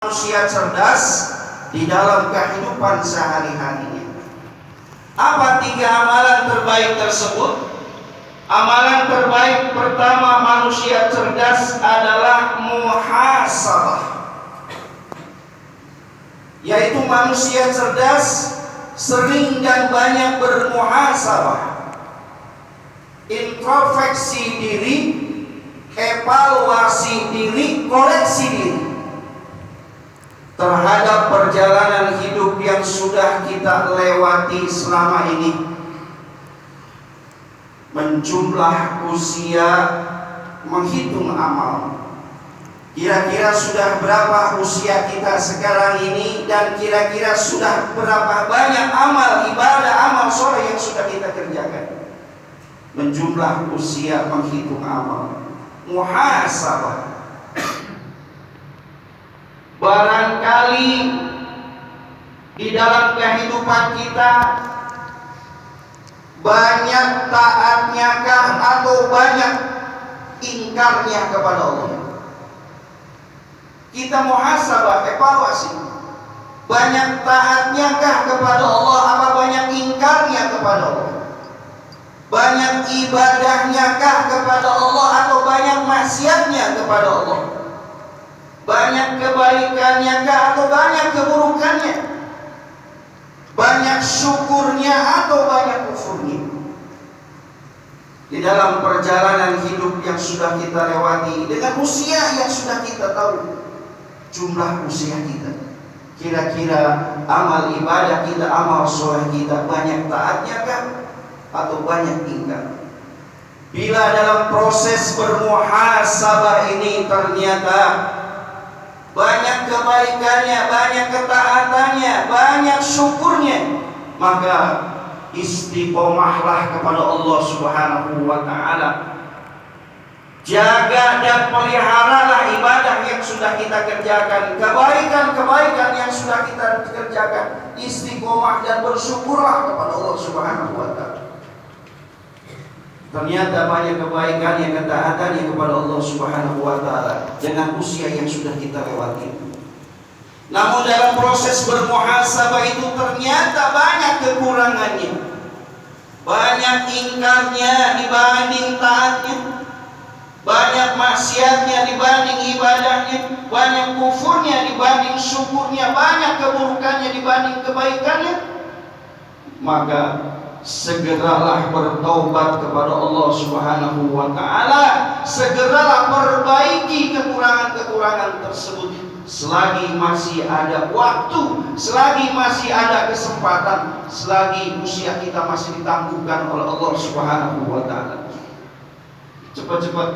manusia cerdas di dalam kehidupan sehari-harinya. Apa 3 amalan terbaik tersebut? Amalan terbaik pertama manusia cerdas adalah muhasabah, yaitu manusia cerdas sering dan banyak bermuhasabah, introspeksi diri, evaluasi diri, koreksi diri terhadap perjalanan hidup yang sudah kita lewati selama ini. Menjumlah usia, menghitung amal. Kira-kira sudah berapa usia kita sekarang ini, dan kira-kira sudah berapa banyak amal ibadah, amal soleh yang sudah kita kerjakan. Menjumlah usia, menghitung amal, muhasabah. Barangkali di dalam kehidupan kita banyak taatnya kah atau banyak ingkarnya kepada Allah? Kita muhasabah, evaluasi. Banyak taatnya kah kepada Allah, apa banyak ingkarnya kepada Allah? Banyak ibadahnya kah kepada Allah atau banyak maksiatnya kepada Allah? Banyak kebaikannya kah atau banyak keburukannya? Banyak syukurnya atau banyak kufurnya? Di dalam perjalanan hidup yang sudah kita lewati, dengan usia yang sudah kita tahu jumlah usia kita, kira-kira amal ibadah kita, amal soleh kita banyak taatnya kah atau banyak ingkar? Bila dalam proses bermuhasabah ini ternyata banyak kebaikannya, banyak ketaatannya, banyak syukurnya, maka istiqomahlah kepada Allah Subhanahu wa ta'ala. Jaga dan peliharalah ibadah yang sudah kita kerjakan, kebaikan-kebaikan yang sudah kita kerjakan. Istiqomah dan bersyukurlah kepada Allah Subhanahu wa ta'ala. Ternyata banyak kebaikan yang ketaatannya kepada Allah Subhanahu wa ta'ala dengan usia yang sudah kita lewati. Namun dalam proses bermuhasabah itu ternyata banyak kekurangannya, banyak ingkarnya dibanding taatnya, banyak maksiatnya dibanding ibadahnya, banyak kufurnya dibanding syukurnya, banyak keburukannya dibanding kebaikannya. Maka segeralah bertaubat kepada Allah Subhanahu wa ta'ala. Segeralah perbaiki kekurangan-kekurangan tersebut selagi masih ada waktu, selagi masih ada kesempatan, selagi usia kita masih ditangguhkan oleh Allah Subhanahu wa ta'ala. Cepat-cepat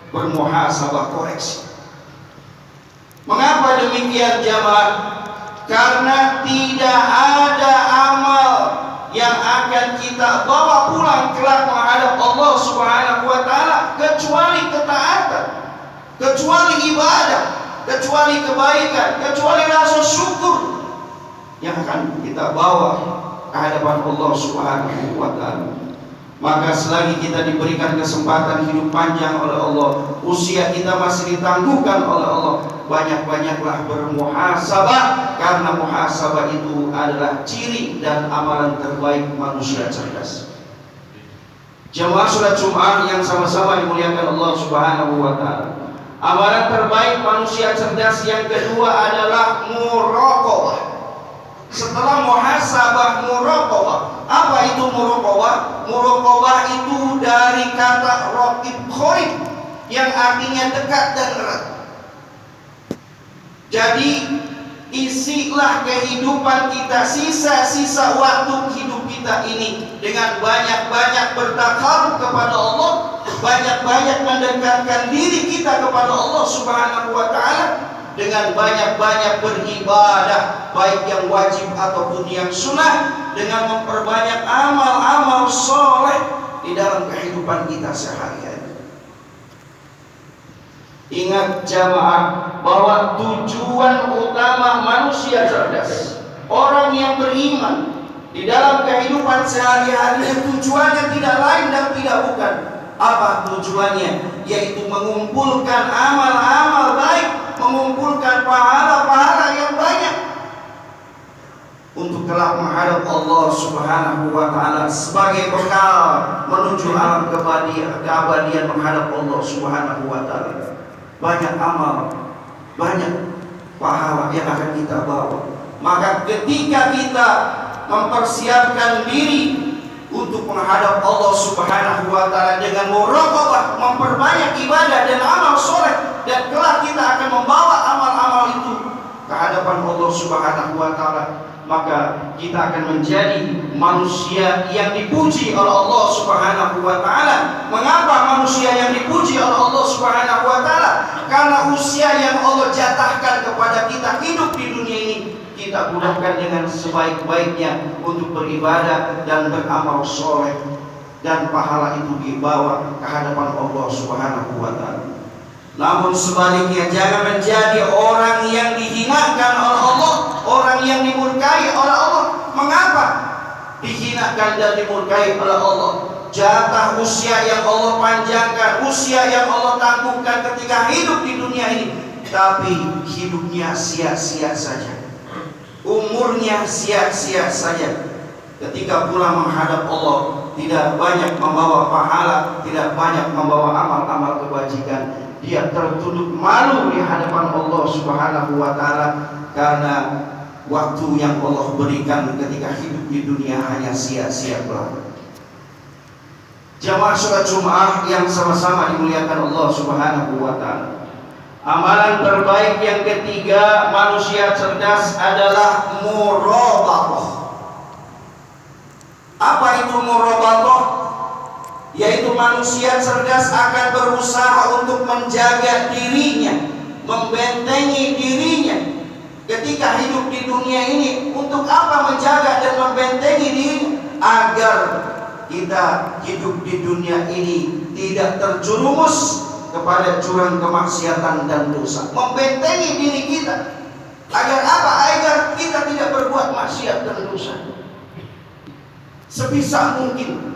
bermuhasabah, koreksi. Mengapa demikian jamaah? Karena tidak ada amal yang akan kita bawa pulang kelak menghadap Allah Subhanahu wa ta'ala kecuali ketaatan, kecuali ibadah, kecuali kebaikan, kecuali rasa syukur yang akan kita bawa ke hadapan Allah Subhanahu wa ta'ala. Maka selagi kita diberikan kesempatan hidup panjang oleh Allah, usia kita masih ditangguhkan oleh Allah, banyak-banyaklah bermuhasabah, karena muhasabah itu adalah ciri dan amalan terbaik manusia cerdas. Jemaah salat Jumat yang sama-sama dimuliakan Allah Subhanahu wa ta'ala, amalan terbaik manusia cerdas yang kedua adalah muraqabah. Setelah muhasabah, muraqabah. Apa itu muraqabah? Muraqabah itu dari kata raqib qarib yang artinya dekat dan erat. Jadi isilah kehidupan kita, sisa-sisa waktu hidup kita ini dengan banyak-banyak bertakarub kepada Allah, banyak-banyak mendekatkan diri kita kepada Allah Subhanahu wa ta'ala, dengan banyak-banyak beribadah, baik yang wajib ataupun yang sunnah, dengan memperbanyak amal-amal soleh di dalam kehidupan kita sehari-hari. Ingat jamaah bahwa tujuan utama manusia cerdas, orang yang beriman di dalam kehidupan sehari-harinya, tujuannya tidak lain dan tidak bukan. Apa tujuannya? Yaitu mengumpulkan amal-amal baik, mengumpulkan pahala-pahala yang banyak untuk kelak menghadap Allah Subhanahu wa taala sebagai bekal menuju alam keabadian menghadap Allah Subhanahu wa taala. Banyak amal, banyak pahala yang akan kita bawa. Maka ketika kita mempersiapkan diri untuk menghadap Allah Subhanahu wa taala dengan muraqabah, memperbanyak ibadah dan amal soleh, dan kelak kita akan membawa amal-amal itu ke hadapan Allah Subhanahu wa taala, maka kita akan menjadi manusia yang dipuji oleh Allah Subhanahu wa taala. Mengapa manusia yang dipuji oleh Allah Subhanahu wa taala? Karena usia yang Allah jatahkan kepada kita hidup di dunia ini kita gunakan dengan sebaik-baiknya untuk beribadah dan beramal soleh, dan pahala itu dibawa ke hadapan Allah Subhanahu wa taala. Namun sebaliknya, jangan menjadi orang yang dihinakan oleh Allah, orang yang dimurkai oleh Allah. Mengapa dihinakan dan dimurkai oleh Allah? Jatah usia yang Allah panjangkan, usia yang Allah tangguhkan ketika hidup di dunia ini, tapi hidupnya sia-sia saja, umurnya sia-sia saja. Ketika pulang menghadap Allah, tidak banyak membawa pahala, tidak banyak membawa amal-amal kebajikan. Dia tertunduk malu di hadapan Allah Subhanahu wa taala karena waktu yang Allah berikan ketika hidup di dunia hanya sia-sia belaka. Jamaah sholat Jumat yang sama-sama dimuliakan Allah Subhanahu wa taala. Amalan terbaik yang ketiga manusia cerdas adalah muraqabah. Apa itu muraqabah? Yaitu manusia cerdas akan berusaha untuk menjaga dirinya, membentengi dirinya ketika hidup di dunia ini. Untuk apa menjaga dan membentengi dirinya? Agar kita hidup di dunia ini tidak terjerumus kepada jurang kemaksiatan dan dosa. Membentengi diri kita agar apa? Agar kita tidak berbuat maksiat dan dosa sebisa mungkin.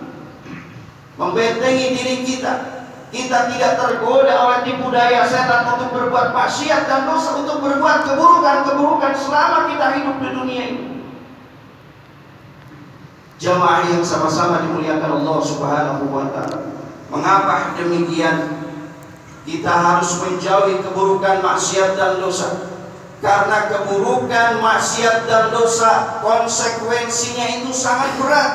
Membentengi diri kita, kita tidak tergoda oleh tipu daya setan untuk berbuat maksiat dan dosa, untuk berbuat keburukan-keburukan selama kita hidup di dunia ini. Jamaah yang sama-sama dimuliakan Allah Subhanahu wa taala. Mengapa demikian? Kita harus menjauhi keburukan maksiat dan dosa. Karena keburukan maksiat dan dosa konsekuensinya itu sangat berat.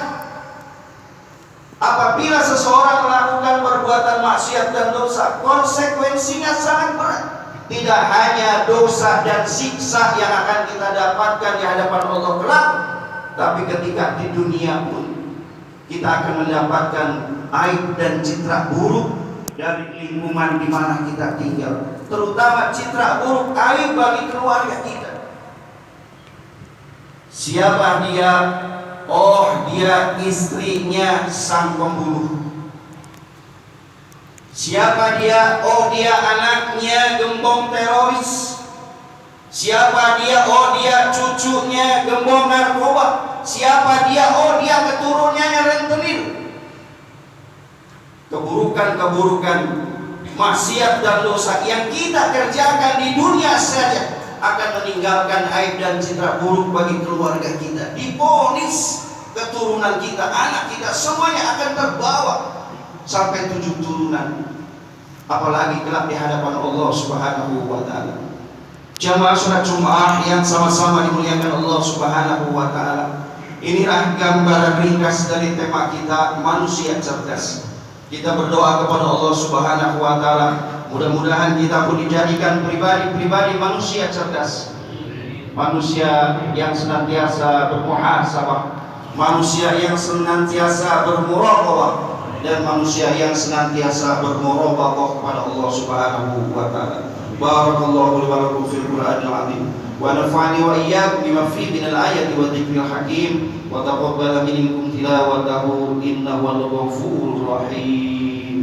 Apabila seseorang melakukan perbuatan maksiat dan dosa, konsekuensinya sangat berat. Tidak hanya dosa dan siksa yang akan kita dapatkan di hadapan Allah kelak, tapi ketika di dunia pun kita akan mendapatkan aib dan citra buruk dari lingkungan di mana kita tinggal, terutama citra buruk, aib bagi keluarga kita. Siapa dia? Oh, dia istrinya sang pembunuh. Siapa dia? Oh, dia anaknya gembong teroris. Siapa dia? Oh, dia cucunya gembong narkoba. Siapa dia? Oh, dia keturunannya rentenir. Keburukan-keburukan maksiat dan dosa yang kita kerjakan di dunia saja akan meninggalkan aib dan citra buruk bagi keluarga kita. Divonis keturunan kita, anak kita, semuanya akan terbawa sampai 7 turunan. Apalagi kelak di hadapan Allah Subhanahu wa taala. Jamaah sholat Jumat yang sama-sama dimuliakan Allah Subhanahu wa taala. Inilah gambaran ringkas dari tema kita, manusia cerdas. Kita berdoa kepada Allah Subhanahu wa taala, mudah-mudahan kita pun dijadikan pribadi-pribadi manusia cerdas, manusia yang senantiasa bermuhasabah, manusia yang senantiasa bermuraqabah, dan manusia yang senantiasa bermuraqabah kepada Allah Subhanahu wa taala. Barakallahu li wa lakum fil Qur'anil azim wa nafa'ani wa iyyakum bima fihi minal ayati wa dzikril hakim wa taqabbal minkum tilawatahu innahu wal ghafurur rahim.